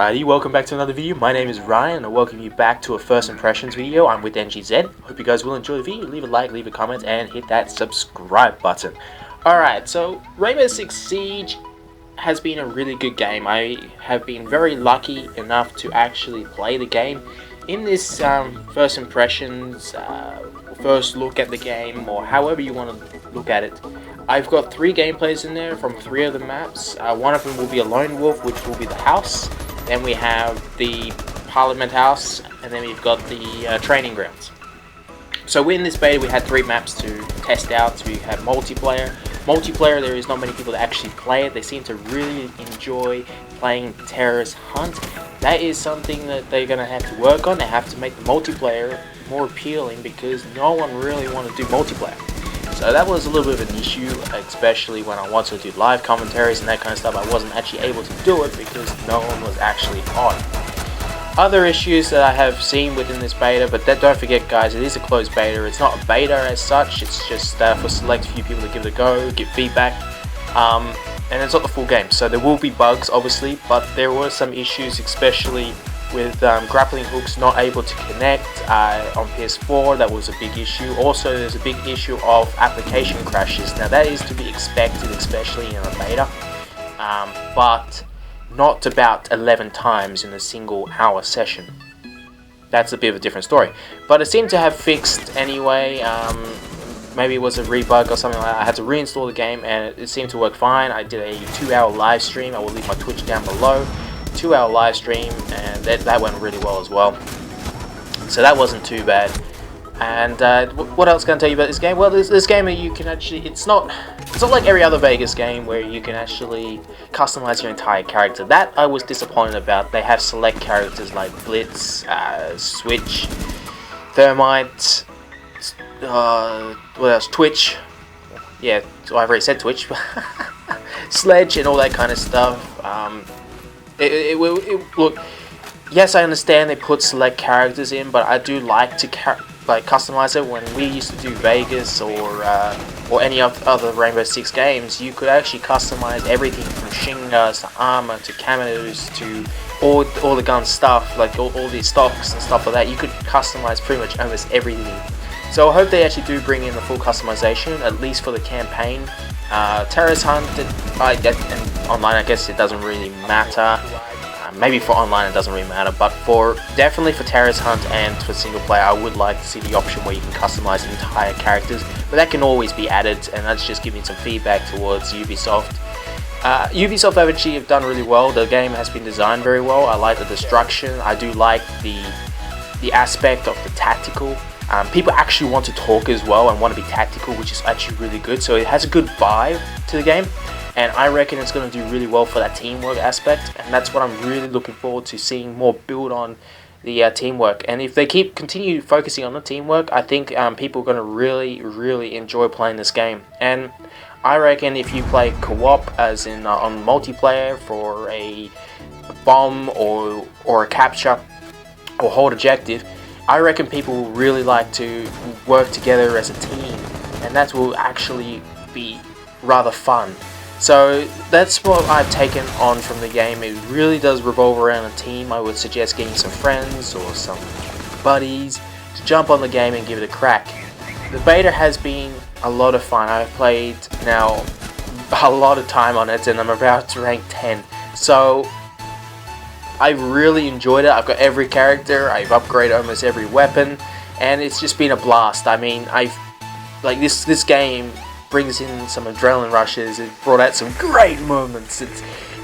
Alrighty, welcome back to another video. My name is Ryan and I welcome you back to a first impressions video. I'm with NGZ. Hope you guys will enjoy the video. Leave a like, leave a comment, and hit that subscribe button. Alright, so Rainbow Six Siege has been a really good game. I have been very lucky enough to actually play the game. In this first impressions, first look at the game, or however you want to look at it, I've got 3 gameplays in there from 3 of the maps. One of them will be a lone wolf, which will be the house. Then we have the Parliament House, and then we've got the training grounds. So in this beta we had 3 maps to test out. So we have multiplayer. Multiplayer, there is not many people that actually play it. They seem to really enjoy playing Terrorist Hunt. That is something that they're going to have to work on. They have to make the multiplayer more appealing because no one really wants to do multiplayer. So that was a little bit of an issue, especially when I wanted to do live commentaries and that kind of stuff. I wasn't actually able to do it because no one was actually on. Other issues that I have seen within this beta, but don't forget guys, it is a closed beta. It's not a beta as such, it's just for select few people to give it a go, give feedback. And it's not the full game, so there will be bugs obviously, but there were some issues, especially with grappling hooks not able to connect on PS4. That was a big issue. Also, there's a big issue of application crashes. Now that is to be expected, especially in a beta, but not about 11 times in a single hour session. That's a bit of a different story, but it seemed to have fixed anyway. Maybe it was a rebug or something like that. I had to reinstall the game and it seemed to work fine. I did a 2-hour live stream. I will leave my Twitch down below. 2-hour live stream, and that went really well as well, so that wasn't too bad. And what else can I tell you about this game? Well, this game you can actually, it's not like every other Vegas game where you can actually customize your entire character. That I was disappointed about. They have select characters like Blitz, Switch, Thermite, what else, Twitch, yeah, so I've already said Twitch, Sledge and all that kind of stuff. Look, yes, I understand they put select characters in, but I do like to customize it. When we used to do Vegas or any other Rainbow Six games, you could actually customize everything from shin guards to armor to camos to all the gun stuff, like all these stocks and stuff like that. You could customize pretty much almost everything. So I hope they actually do bring in the full customization, at least for the campaign. Terrorist Hunt, and online I guess it doesn't really matter. Maybe for online it doesn't really matter, but definitely for Terrorist Hunt and for single player, I would like to see the option where you can customize entire characters, but that can always be added, and that's just giving some feedback towards Ubisoft. Ubisoft actually have done really well. The game has been designed very well. I like the destruction. I do like the aspect of the tactical. People actually want to talk as well and want to be tactical, which is actually really good. So it has a good vibe to the game, and I reckon it's going to do really well for that teamwork aspect. And that's what I'm really looking forward to seeing more build on the teamwork. And if they continue focusing on the teamwork, I think people are going to really enjoy playing this game. And I reckon if you play co-op, as in on multiplayer for a bomb or a capture or hold objective, I reckon people will really like to work together as a team, and that will actually be rather fun. So that's what I've taken on from the game. It really does revolve around a team. I would suggest getting some friends or some buddies to jump on the game and give it a crack. The beta has been a lot of fun. I've played now a lot of time on it, and I'm about to rank 10. So I've really enjoyed it. I've got every character, I've upgraded almost every weapon, and it's just been a blast. I mean, this game brings in some adrenaline rushes. It brought out some great moments.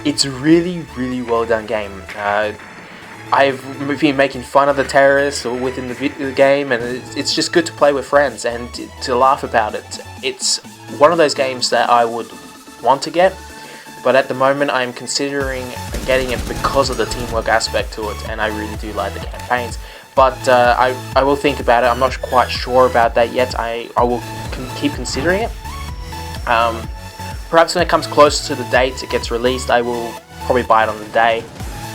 It's a really well done game. I've been making fun of the terrorists within the game, and it's just good to play with friends and to laugh about it. It's one of those games that I would want to get, but at the moment I'm considering getting it because of the teamwork aspect to it, and I really do like the campaigns. But I will think about it. I'm not quite sure about that yet. I will keep considering it. Perhaps when it comes closer to the date it gets released, I will probably buy it on the day.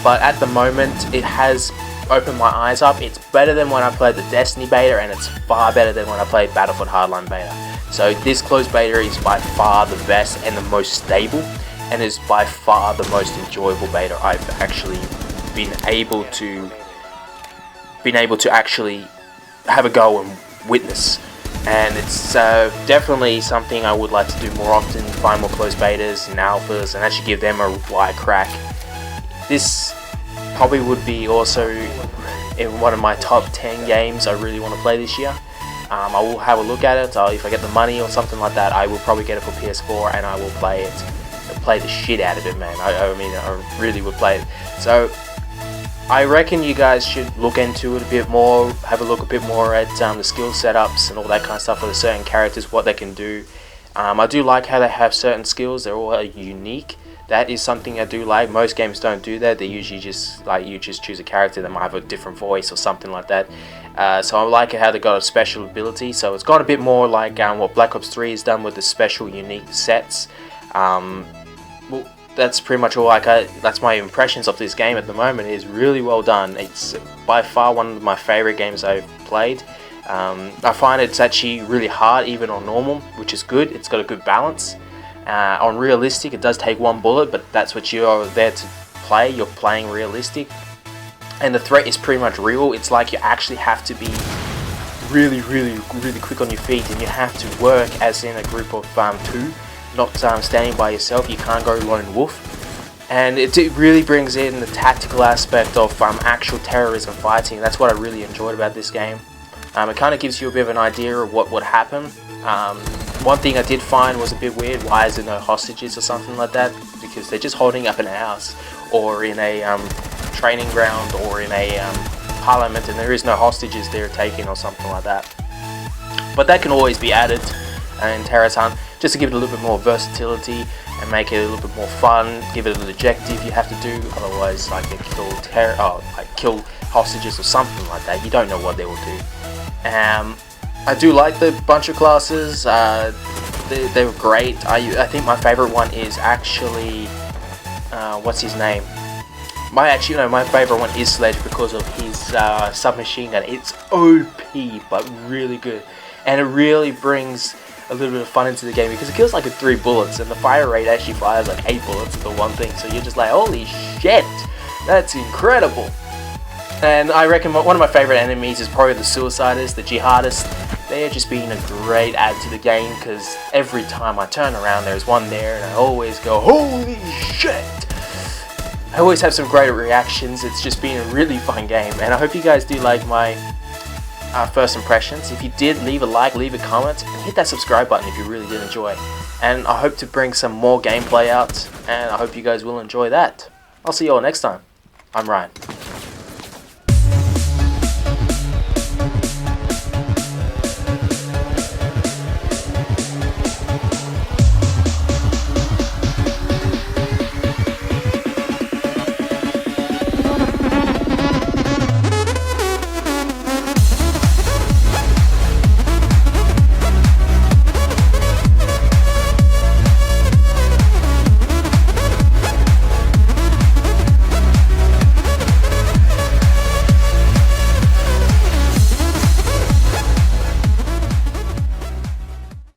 But at the moment it has opened my eyes up. It's better than when I played the Destiny beta, and it's far better than when I played Battlefield Hardline beta. So this closed beta is by far the best and the most stable, and is by far the most enjoyable beta I've actually been able to actually have a go and witness. And it's definitely something I would like to do more often, find more closed betas and alphas and actually give them a wide crack. This probably would be also in one of my top 10 games I really want to play this year. I will have a look at it. If I get the money or something like that, I will probably get it for PS4 and I will play it. Play the shit out of it, man. I mean, I really would play it. So I reckon you guys should look into it a bit more, have a look a bit more at the skill setups and all that kind of stuff for the certain characters, what they can do. I do like how they have certain skills, they're all unique. That is something I do like. Most games don't do that. They usually just like you just choose a character that might have a different voice or something like that. So I like how they got a special ability. So it's got a bit more like what Black Ops 3 has done with the special unique sets. Well, that's pretty much all. That's my impressions of this game at the moment. It's really well done. It's by far one of my favorite games I've played. I find it's actually really hard even on normal, which is good. It's got a good balance. On realistic, it does take one bullet, but that's what you're there to play. You're playing realistic, and the threat is pretty much real. It's like you actually have to be really quick on your feet, and you have to work as in a group of two, not standing by yourself. You can't go lone wolf, and it really brings in the tactical aspect of actual terrorism fighting. That's what I really enjoyed about this game. It kind of gives you a bit of an idea of what would happen. One thing I did find was a bit weird. Why is there no hostages or something like that? Because they're just holding up in a house or in a training ground or in a parliament, and there is no hostages they're taking or something like that. But that can always be added in Terrorist Hunt, just to give it a little bit more versatility and make it a little bit more fun. Give it an objective you have to do. Otherwise, like kill hostages or something like that. You don't know what they will do. I do like the bunch of classes. They were great. I think my favorite one is actually what's his name? My favorite one is Sledge because of his submachine gun. It's OP but really good, and it really brings a little bit of fun into the game because it kills like 3 bullets, and the fire rate actually fires like 8 bullets for one thing. So you're just like, holy shit, that's incredible. And I reckon one of my favorite enemies is probably the Suiciders, the Jihadists. They're just being a great add to the game because every time I turn around there's one there and I always go, holy shit! I always have some great reactions. It's just been a really fun game, and I hope you guys do like my first impressions. If you did, leave a like, leave a comment, and hit that subscribe button if you really did enjoy. And I hope to bring some more gameplay out, and I hope you guys will enjoy that. I'll see you all next time. I'm Ryan.